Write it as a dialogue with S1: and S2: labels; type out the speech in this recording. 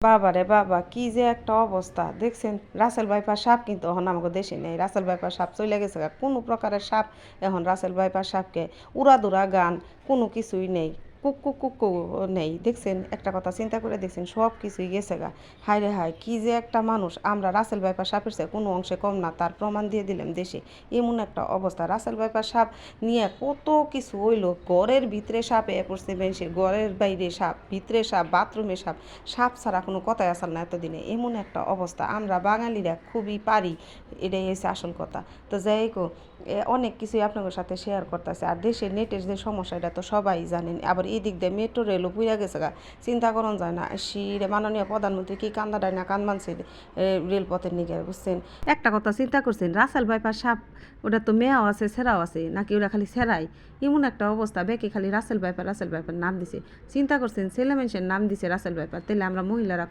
S1: বাবারে বাবা, কি যে একটা অবস্থা দেখছেন। রাসেল ভাইপার সাপ কিন্তু এখন আমাকে দেশে নেই। রাসেল ভাইপার সাপ চলে গেছে গা। কোনো প্রকারের সাপ এখন রাসেল ভাইপার সাপকে উড়াদুরা গান কোনো কিছুই নেই। কুকু কুকু নেই। দেখছেন, একটা কথা চিন্তা করে দেখছেন, সব কিছুই গেছে গা। হায় রে হায়, কি যে একটা মানুষ। আমরা রাসেল ভাইপার সাপের চেয়ে কোনো অংশে কম না, তার প্রমাণ দিয়ে দিলাম দেশে। এমন একটা অবস্থা। রাসেল ভাইপার সাপ নিয়ে কত কিছু হইলো। ঘরের ভিতরে সাপ এ পড়ছে মানুষের, ঘরের বাইরে সাপ, ভিতরে সাপ, বাথরুমে সাপ। সাপ ছাড়া কোনো কথাই আসার না এতদিনে। এমন একটা অবস্থা। আমরা বাঙালিরা খুবই পারি, এটাই হচ্ছে আসল কথা। তো যাই হোক, অনেক কিছুই আপনাদের সাথে শেয়ার করতেছে। আর দেশের নেটের যে সমস্যা, এটা তো সবাই জানেন। আবার এই দিক দিয়ে মেট্রো রেলও পুইরা গেছে গা। চিন্তা করুন যায় না, সিরে মাননীয় প্রধানমন্ত্রী কি কান্দা দেয় না কান মানছে রেলপথের নিকে, বুঝছেন। একটা কথা চিন্তা করছেন, রাসেল ভাইপার সাপ ওটা তো মেয়াও আছে, সেরাও আছে, নাকি ওরা খালি সেরাই? এমন একটা অবস্থা, বেঁকে খালি রাসেল ভাইপার রাসেল ভাইপার নাম দিছে। চিন্তা করছেন, ছেলে মানুষের নাম দিছে রাসেল ভাইপার, তাহলে আমরা মহিলারা